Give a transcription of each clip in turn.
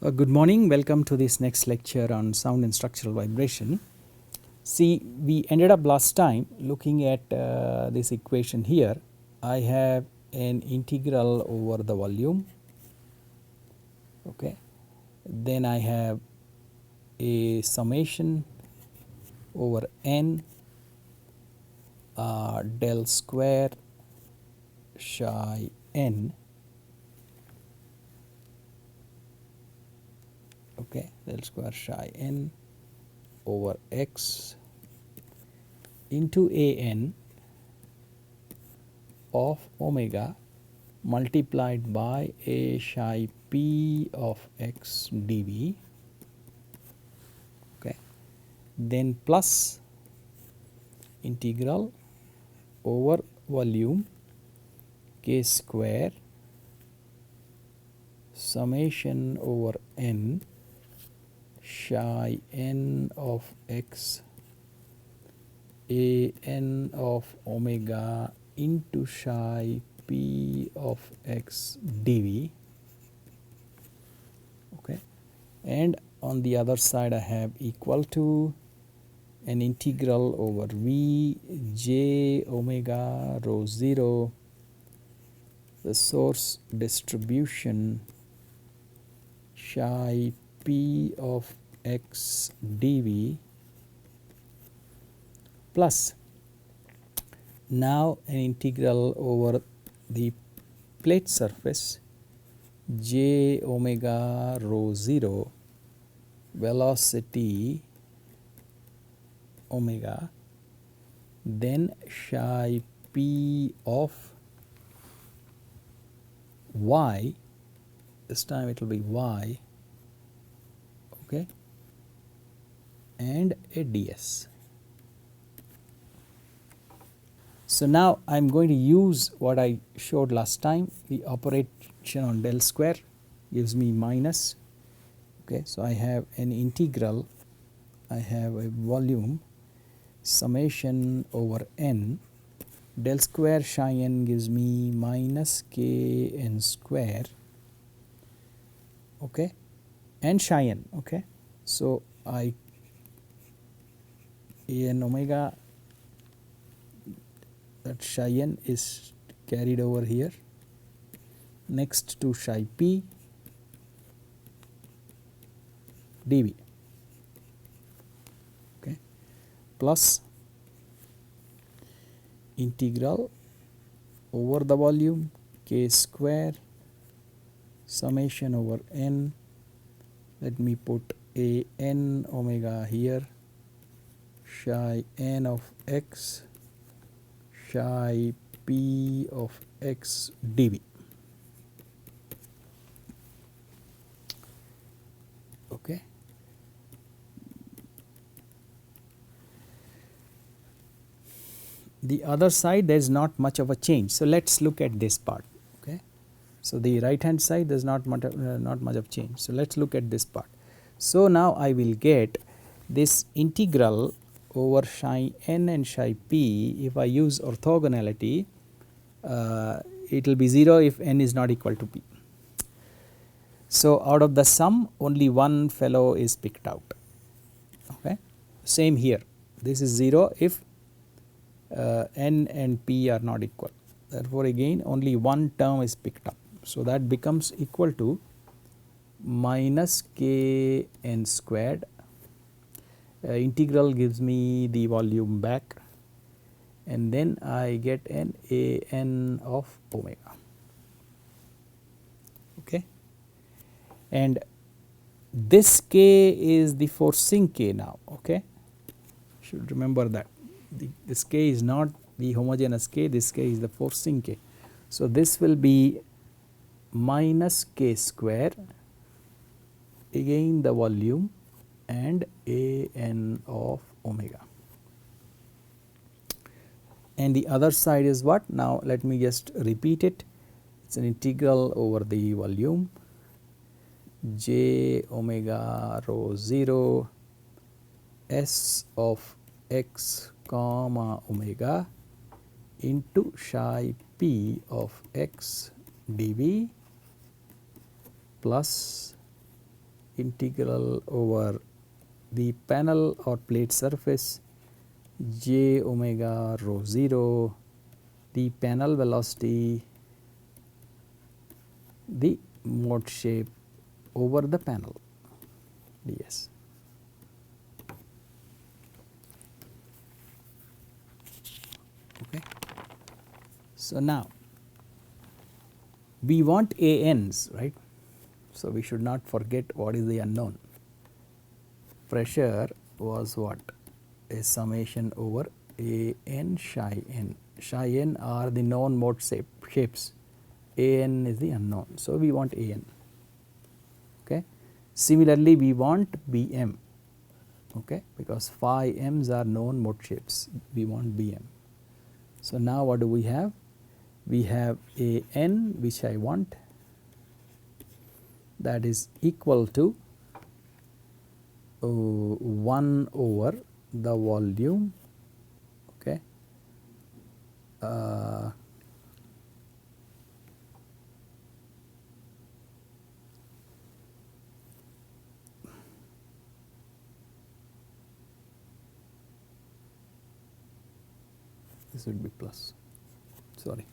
Good morning, welcome to this next lecture on sound and structural vibration. See, we ended up last time looking at this equation here. I have an integral over the volume, okay. Then I have a summation over n del square psi n, okay, del square psi n over x into a n of omega multiplied by a psi p of x dv, okay, then plus integral over volume k square summation over n psi n of x a n of omega into psi p of x dv, okay, and on the other side I have equal to an integral over v j omega rho 0 the source distribution psi p of x dv plus now an integral over the plate surface j omega rho 0 velocity omega, then psi p of y, this time it will be y, okay, and a ds. So now I am going to use what I showed last time. The operation on del square gives me minus, okay, so I have an integral, I have a volume summation over n, del square psi n gives me minus k n square, okay, and psi n, okay. So I an omega, that psi n is carried over here next to psi p dv, okay, plus integral over the volume k square summation over n, let me put a n omega here, psi n of x psi p of x dv, okay. The other side there is not much of a change, so let us look at this part, okay. So the right hand side there is not much of change, so let us look at this part. So now I will get this integral over psi n and psi p. If I use orthogonality, it will be 0 if n is not equal to p. So out of the sum only one fellow is picked out, okay. Same here, this is 0 if n and p are not equal, therefore again only one term is picked up, so that becomes equal to minus k n squared, integral gives me the volume back, and then I get an a n of omega, okay, and this k is the forcing k now, okay, should remember that this k is not the homogeneous k, this k is the forcing k. So this will be minus k square, again the volume, and a n of omega, and the other side is what? Now let me just repeat it, it is an integral over the volume j omega rho 0 s of x comma omega into psi p of x dv plus integral over the panel or plate surface j omega rho 0, the panel velocity, the mode shape over the panel ds. Okay. So, now we want ANs, right. So, we should not forget what is the unknown. Pressure was what? A summation over AN psi n. Psi n are the known mode shapes, AN is the unknown. So, we want AN. Okay. Similarly, we want BM, okay, because phi m's are known mode shapes, we want BM. So, now what do we have? We have AN which I want, that is equal to 1 over the volume, okay, this would be plus, sorry.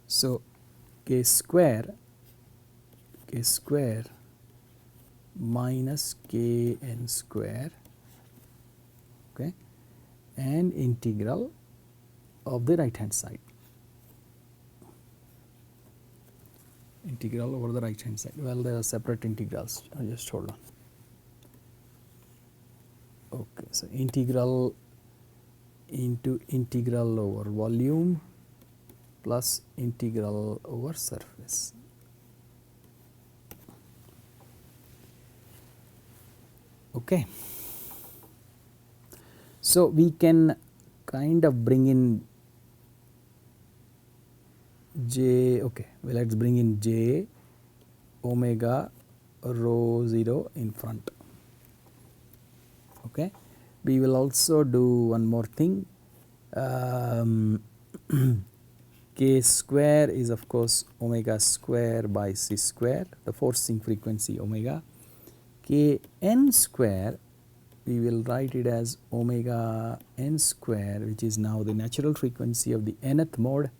So, k square minus kn square, okay, and integral of the right hand side, integral over the right hand side. Well, there are separate integrals, just hold on. Okay, so integral into integral over volume plus integral over surface. Okay. So, we can kind of bring in j, okay, well, let us bring in j omega rho 0 in front. Okay. We will also do one more thing. K square is of course omega square by c square, the forcing frequency omega. K n square, we will write it as omega n square, which is now the natural frequency of the nth mode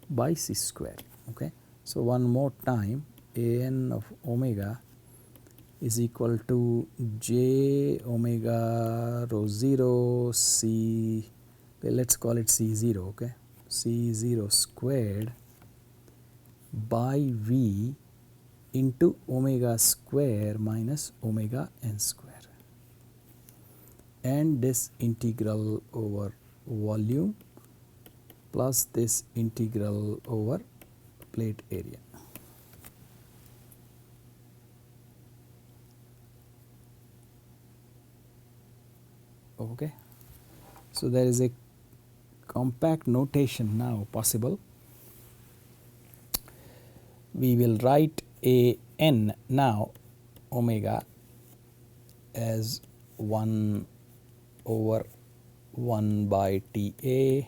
by c square. Okay. So, one more time, A n of omega is equal to j omega rho 0 c, well, let us call it c 0, okay, c 0 squared by v into omega square minus omega n square, and this integral over volume plus this integral over plate area. Okay. So, there is a compact notation now possible. We will write a n now omega as 1 over 1 by T A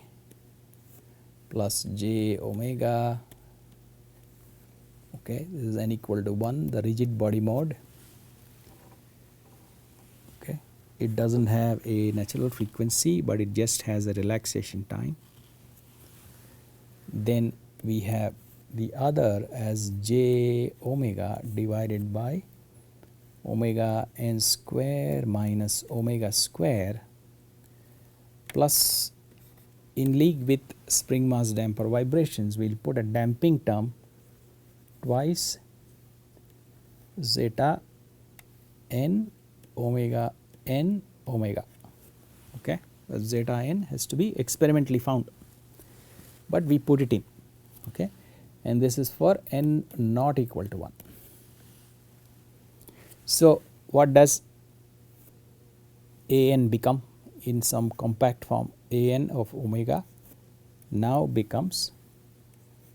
plus j omega, okay, this is n equal to 1, the rigid body mode. Okay. It does not have a natural frequency, but it just has a relaxation time. Then we have the other as j omega divided by omega n square minus omega square plus, in league with spring mass damper vibrations, we will put a damping term twice zeta n omega n omega. Okay. Zeta n has to be experimentally found, but we put it in. Okay. And this is for n not equal to 1. So, what does A n become in some compact form? A n of omega now becomes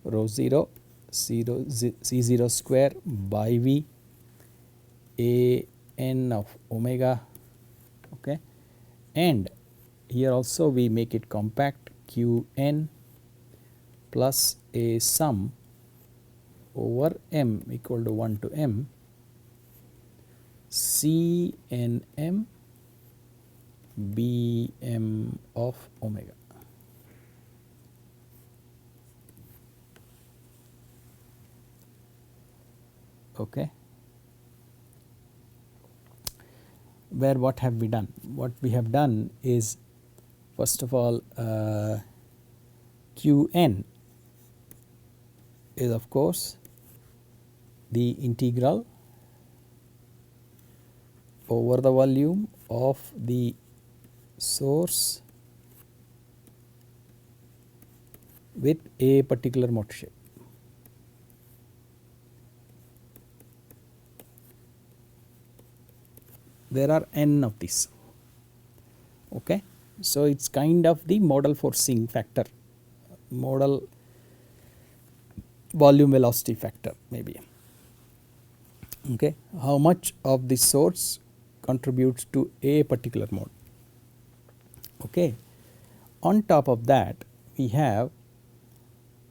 rho 0 c 0 square by v A n of omega, okay, and here also we make it compact q n plus a sum over m equal to 1 to m Cnm Bm of omega. Okay. Where what have we done? What we have done is, first of all, Qn is of course the integral over the volume of the source with a particular mode shape. There are n of these. Okay. So it's kind of the modal forcing factor, modal volume velocity factor maybe. Okay. How much of the source contributes to a particular mode. Okay. On top of that, we have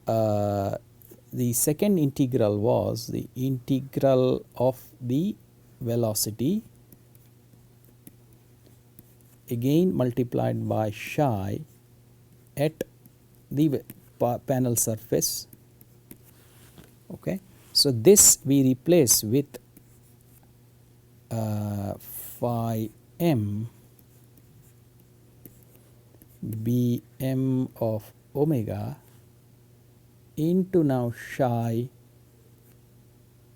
the second integral was the integral of the velocity again multiplied by psi at the panel surface. Okay. So this we replace with phi m Bm of omega into now psi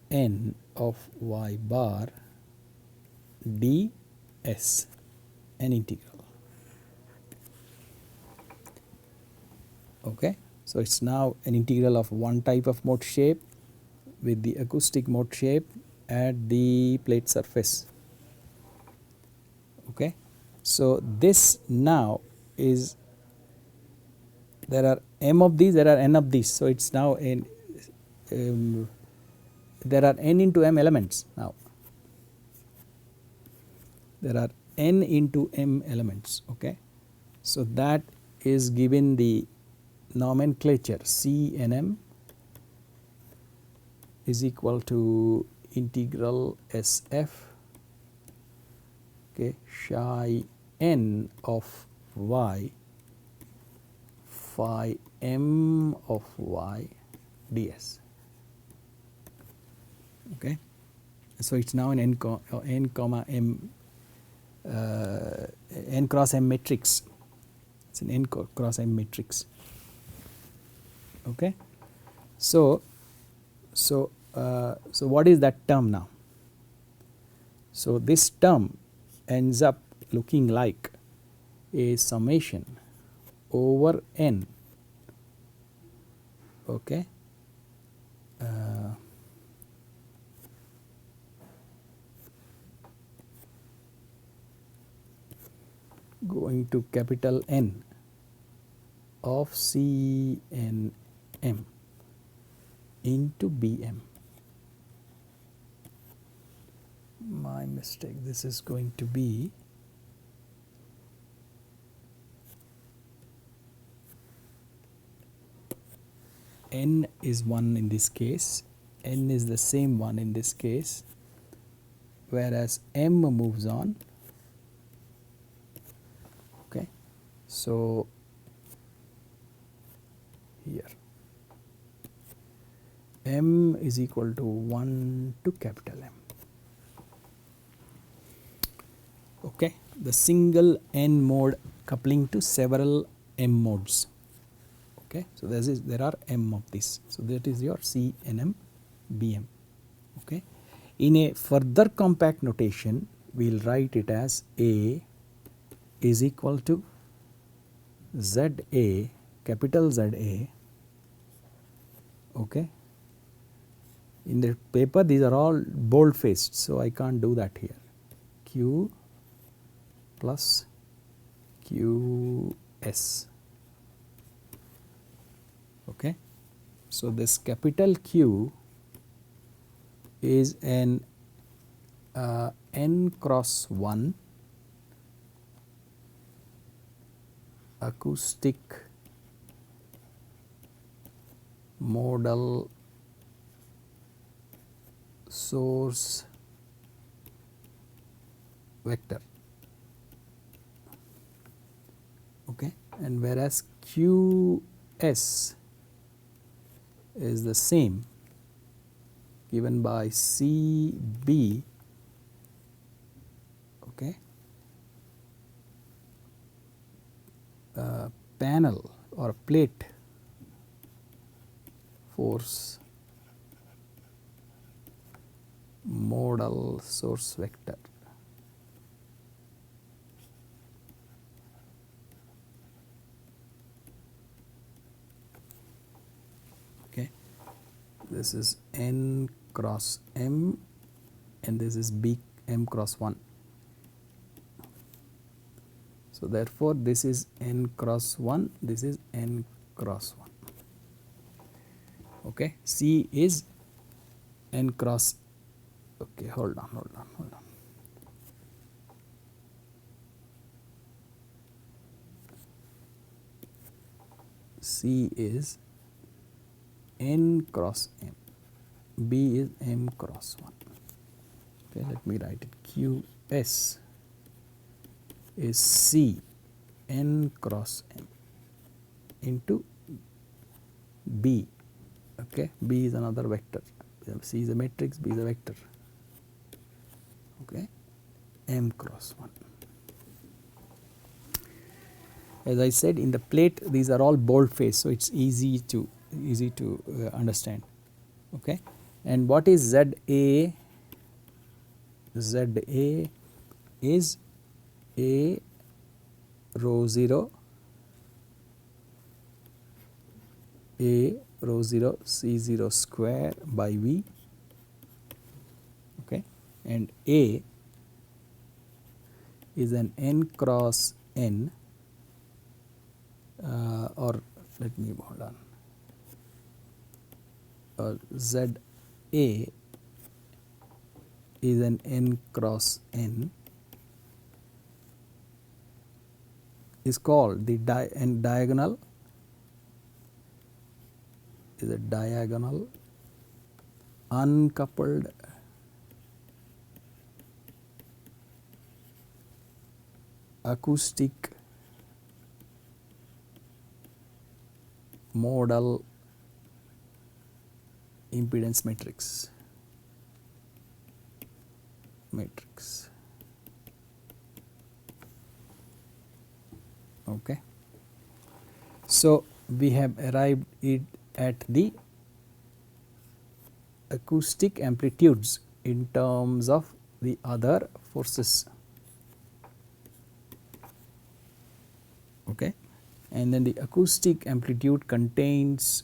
n of y bar ds, an integral. Okay. So it's now an integral of one type of mode shape with the acoustic mode shape at the plate surface. Okay. So this now is, there are m of these, there are n of these. So it's now in there are n into m elements now. There are n into m elements. Okay. So that is given the nomenclature Cnm is equal to integral Sf, okay, psi n of y phi m of y ds. Okay. So it's now an n comma m n cross m matrix. It's an n cross m matrix. Okay. So what is that term now? So this term ends up looking like a summation over n. Okay. Going to capital N of Cnm into Bm. My mistake, this is going to be n is 1 in this case, n is the same one in this case, whereas m moves on. Okay. So here m is equal to 1 to capital M. Okay. The single n mode coupling to several m modes. Okay. So there are m of this. So that is your Cnm Bm. Okay. In a further compact notation, we will write it as A is equal to Za, capital Za. Okay. In the paper, these are all bold faced, so I can't do that here. Q plus Qs. Okay. So this capital Q is an n cross 1 acoustic modal source vector, okay, and whereas QS is the same given by CB, okay, panel or plate force modal source vector. Okay, this is n cross m and this is b m cross 1. So therefore this is n cross 1, this is n cross 1. Okay, C is n cross, okay, hold on. C is n cross m, B is m cross 1. Okay, let me write it. QS is C n cross m into B. Okay, B is another vector. C is a matrix, B is a vector. Okay, m cross 1. As I said, in the plate these are all bold face, so it's easy to understand. Okay, and what is ZA? ZA is A rho 0, A rho 0 C0 square by V, okay, and A is an n cross n, or let me hold on, ZA is an n cross n, is called the diagonal, is a diagonal uncoupled acoustic modal impedance matrix. Okay, so we have arrived it at the acoustic amplitudes in terms of the other forces. Okay, and then the acoustic amplitude contains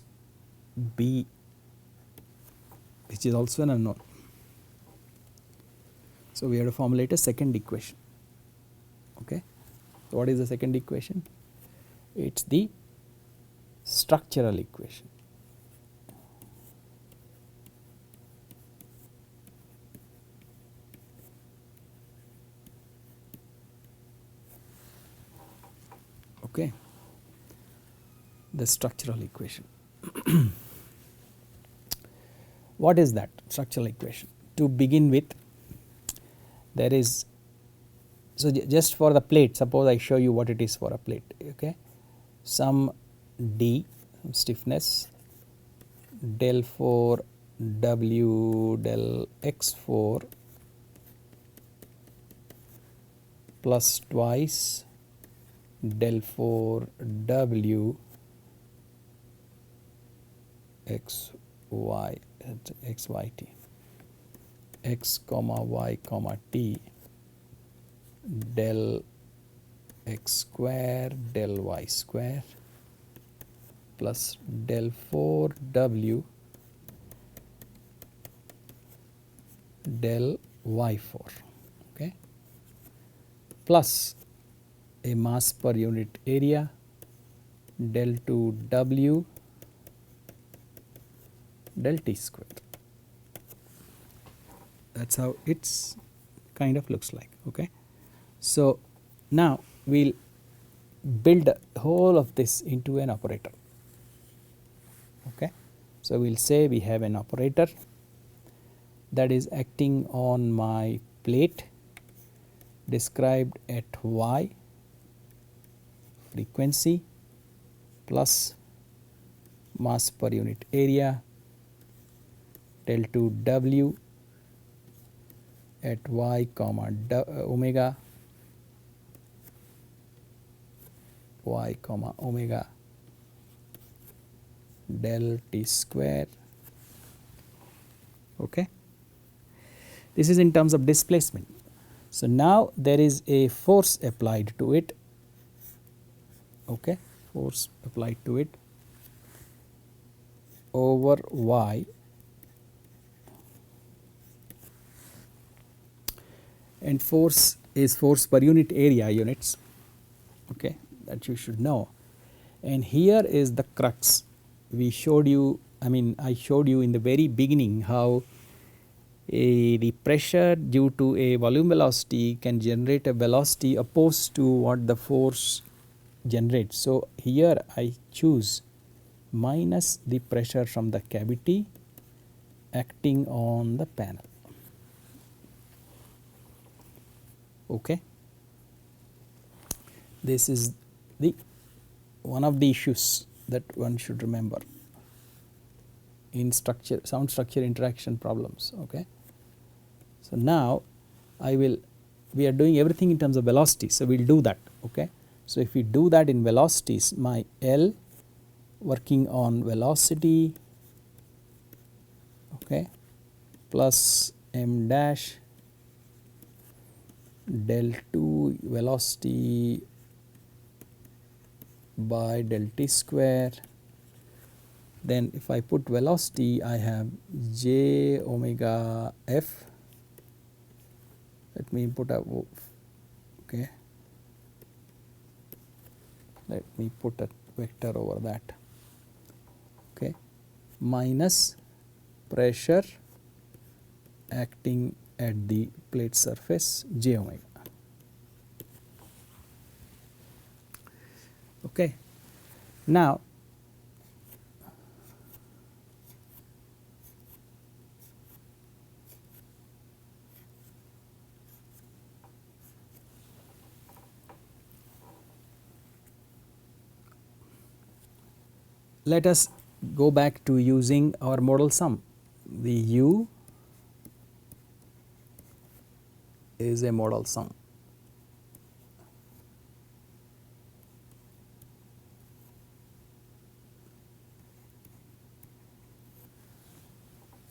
B, which is also an unknown. So we have to formulate a second equation. Okay, so what is the second equation? It's the structural equation. Okay, the structural equation. What is that structural equation? To begin with, there is, so just for the plate, suppose I show you what it is for a plate. Okay, some D, some stiffness, del 4 W del x4 plus twice del 4 W xy xyt, x comma y comma t del x square del y square plus del 4 W del y4, okay, plus a mass per unit area del 2 W del t square. That's how it's kind of looks like. Okay, so now we'll build whole of this into an operator. Okay, so we'll say we have an operator that is acting on my plate described at y frequency plus mass per unit area del 2 w at y comma omega y comma omega del t square. Okay. This is in terms of displacement. So now there is a force applied to it. Okay, force applied to it over y, and force is force per unit area units. Okay, that you should know. And here is the crux. We showed you, I showed you in the very beginning how the pressure due to a volume velocity can generate a velocity opposed to what the force generates. So here I choose minus the pressure from the cavity acting on the panel. Okay, this is the one of the issues that one should remember in structure, sound structure interaction problems. Okay, so now we are doing everything in terms of velocity, so we will do that. Okay, so if we do that in velocities, my L working on velocity, okay, plus m dash del 2 velocity by del t square. Then if I put velocity, I have j omega f. Let me put a okay. Let me put a vector over that. Okay, minus pressure acting at the plate surface j omega. Okay, now let us go back to using our modal sum. The U is a modal sum.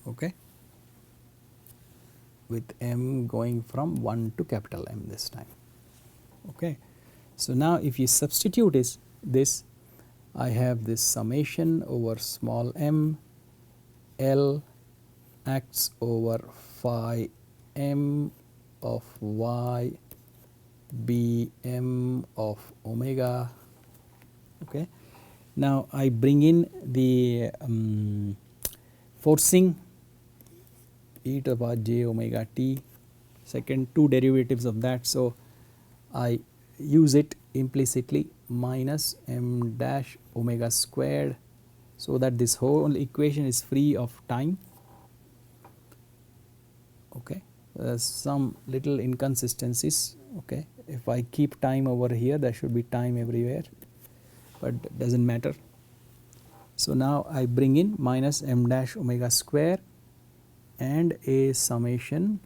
Okay, with m going from 1 to capital M this time. Okay, so now if you substitute this, I have this summation over small m, L acts over phi m of y b m of omega. Okay, now I bring in the forcing e to the power j omega t, second two derivatives of that. So I use it implicitly, minus m dash omega squared, so that this whole equation is free of time. Okay, there's some little inconsistencies. Okay, if I keep time over here, there should be time everywhere, but it doesn't matter. So now I bring in minus m dash omega square and a summation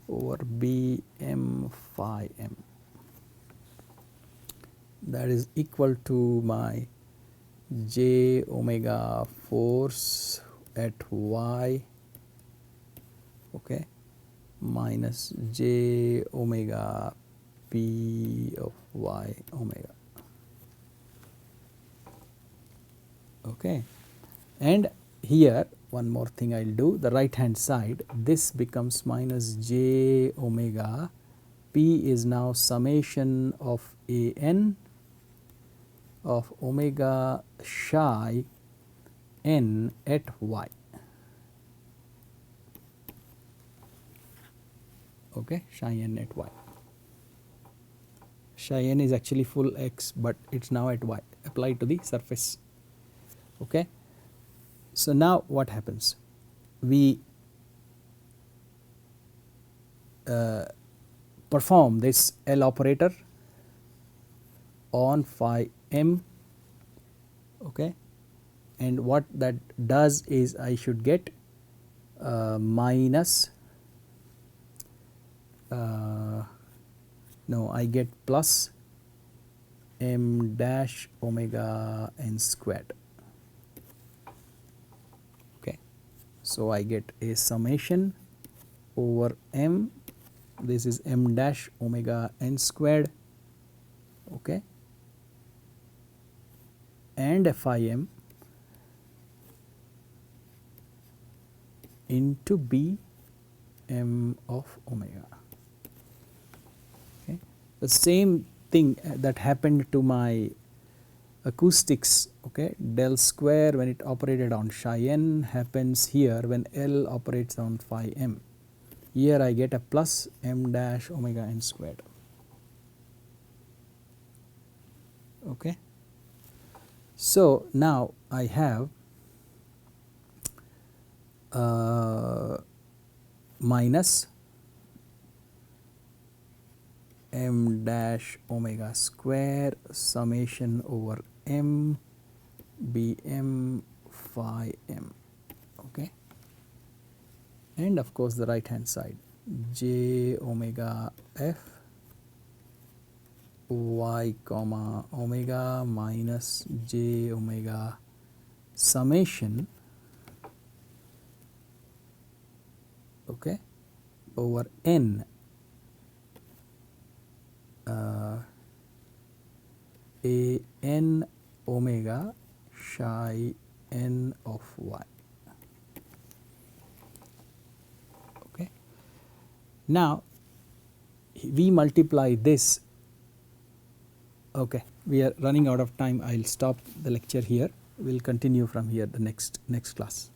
over b m phi m, that is equal to my j omega force at y, okay, minus j omega p of y omega. Okay, and here one more thing I will do, the right hand side, this becomes minus j omega p is now summation of a n of omega psi n at y. Okay, psi n at y. Psi n is actually full x, but it's now at y, applied to the surface. Okay, so now what happens? We perform this L operator on phi m, okay, and what that does is I should get minus no, I get plus m dash omega n squared. Okay, so I get a summation over m, this is m dash omega n squared, okay, and phi m into b m of omega. Okay, the same thing that happened to my acoustics, okay, del square when it operated on psi n happens here when L operates on phi m. Here I get a plus m dash omega n squared. Okay, so now I have minus m dash omega square summation over m bm phi m, okay, and of course the right hand side j omega f y comma omega minus j omega summation, okay, over n a n omega psi n of y. Okay. Now we multiply this. Okay, we are running out of time. I'll stop the lecture here. We'll continue from here the next class.